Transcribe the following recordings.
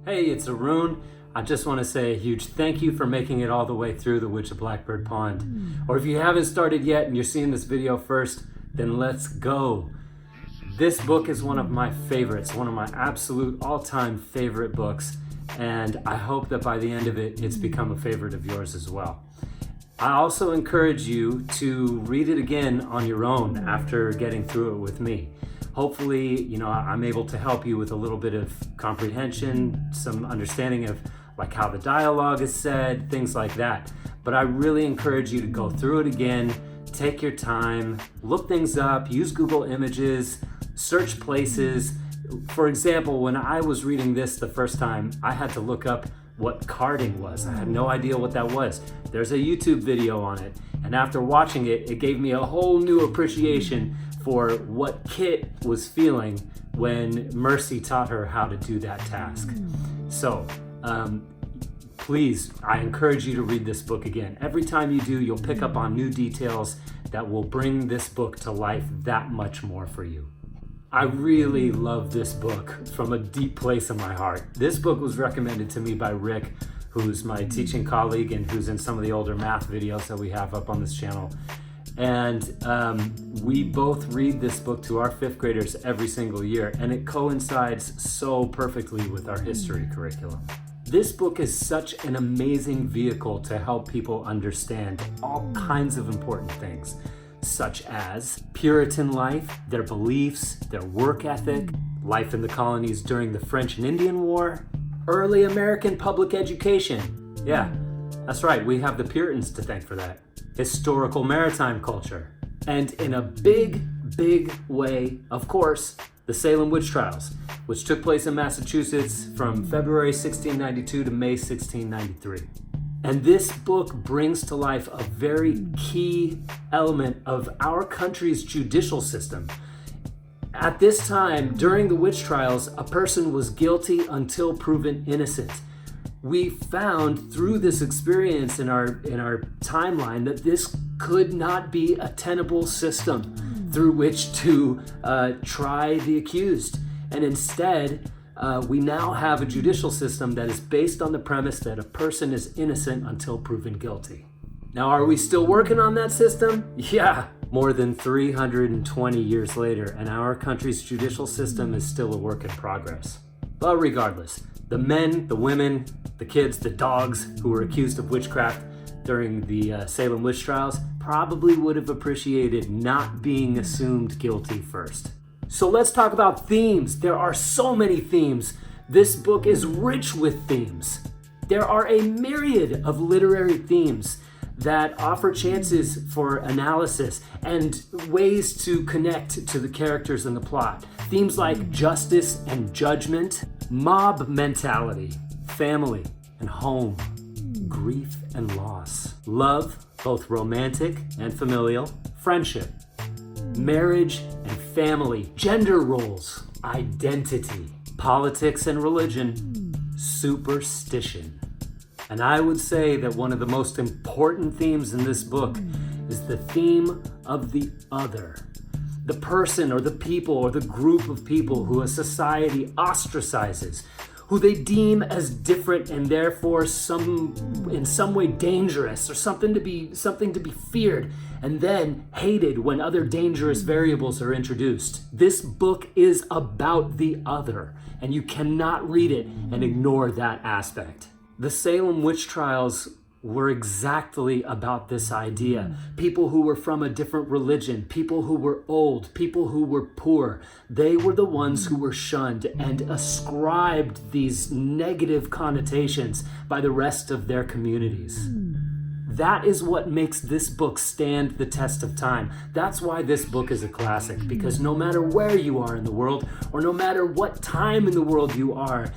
Hey, it's Arun. I just want to say a huge thank you for making it all the way through The Witch of Blackbird Pond. Or if you haven't started yet and you're seeing this video first, then let's go. This book is one of my favorites, one of my absolute all-time favorite books, and I hope that by the end of it, it's become a favorite of yours as well. I also encourage you to read it again on your own after getting through it with me. Hopefully, I'm able to help you with a little bit of comprehension, some understanding of like how the dialogue is said, things like that. But I really encourage you to go through it again, take your time, look things up, use Google Images, search places. For example, when I was reading this the first time, I had to look up what carding was. I had no idea what that was. There's a YouTube video on it, and after watching it, it gave me a whole new appreciation for what Kit was feeling when Mercy taught her how to do that task. So, please, I encourage you to read this book again. Every time you do, you'll pick up on new details that will bring this book to life that much more for you. I really love this book from a deep place in my heart. This book was recommended to me by Rick, who's my teaching colleague and who's in some of the older math videos that we have up on this channel. And we both read this book to our fifth graders every single year, and it coincides so perfectly with our history curriculum. This book is such an amazing vehicle to help people understand all kinds of important things, such as Puritan life, their beliefs, their work ethic, life in the colonies during the French and Indian War, early American public education. Yeah, that's right, we have the Puritans to thank for that. Historical maritime culture, and in a big way, of course, the Salem witch trials, which took place in Massachusetts from February 1692 to May 1693. And this book brings to life a very key element of our country's judicial system. At this time, during the witch trials, a person was guilty until proven innocent. We found through this experience in our timeline that this could not be a tenable system through which to try the accused. And instead, we now have a judicial system that is based on the premise that a person is innocent until proven guilty. Now, are we still working on that system? Yeah, more than 320 years later, and our country's judicial system is still a work in progress. But regardless, the men, the women, the kids, the dogs who were accused of witchcraft during the Salem witch trials probably would have appreciated not being assumed guilty first. So let's talk about themes. There are so many themes. This book is rich with themes. There are a myriad of literary themes that offer chances for analysis and ways to connect to the characters in the plot. Themes like justice and judgment, mob mentality, family and home, grief and loss, love, both romantic and familial, friendship, marriage and family, gender roles, identity, politics and religion, superstition. And I would say that one of the most important themes in this book is the theme of the other. The person or the people or the group of people who a society ostracizes, who they deem as different and therefore in some way dangerous or something to be feared and then hated when other dangerous variables are introduced. This book is about the other, and you cannot read it and ignore that aspect. The Salem witch trials were exactly about this idea. People who were from a different religion, people who were old, people who were poor, they were the ones who were shunned and ascribed these negative connotations by the rest of their communities. That is what makes this book stand the test of time. That's why this book is a classic, because no matter where you are in the world, or no matter what time in the world you are,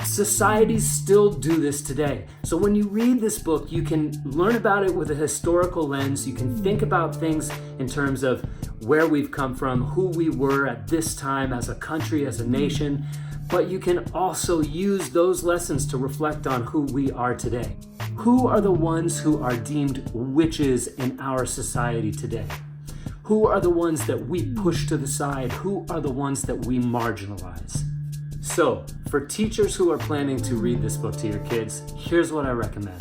societies still do this today. So when you read this book, you can learn about it with a historical lens. You can think about things in terms of where we've come from, who we were at this time as a country, as a nation. But you can also use those lessons to reflect on who we are today. Who are the ones who are deemed witches in our society today? Who are the ones that we push to the side? Who are the ones that we marginalize? So, for teachers who are planning to read this book to your kids, here's what I recommend.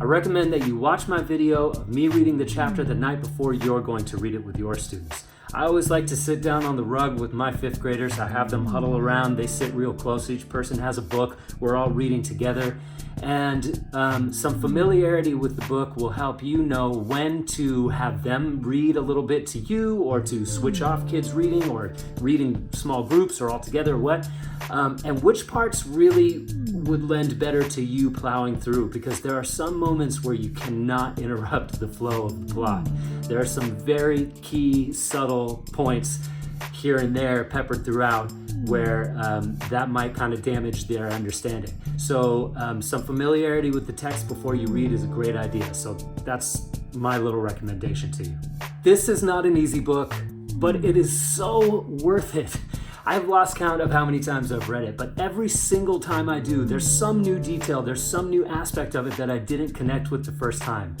I recommend that you watch my video of me reading the chapter the night before you're going to read it with your students. I always like to sit down on the rug with my fifth graders. I have them huddle around. They sit real close. Each person has a book. We're all reading together. And some familiarity with the book will help you know when to have them read a little bit to you, or to switch off kids reading, or reading small groups, or all together, or what. And which parts really would lend better to you plowing through, because there are some moments where you cannot interrupt the flow of the plot. There are some very key, subtle points here and there peppered throughout where that might kind of damage their understanding. So some familiarity with the text before you read is a great idea. So that's my little recommendation to you. This is not an easy book, but it is so worth it. I've lost count of how many times I've read it, but every single time I do, there's some new detail, there's some new aspect of it that I didn't connect with the first time.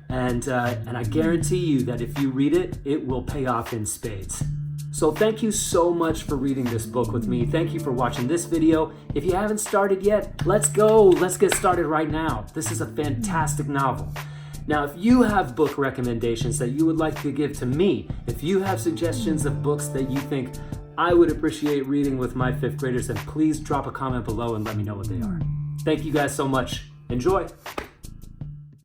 And I guarantee you that if you read it, it will pay off in spades. So thank you so much for reading this book with me. Thank you for watching this video. If you haven't started yet, let's go. Let's get started right now. This is a fantastic novel. Now, if you have book recommendations that you would like to give to me, if you have suggestions of books that you think I would appreciate reading with my fifth graders, then please drop a comment below and let me know what they are. Thank you guys so much. Enjoy.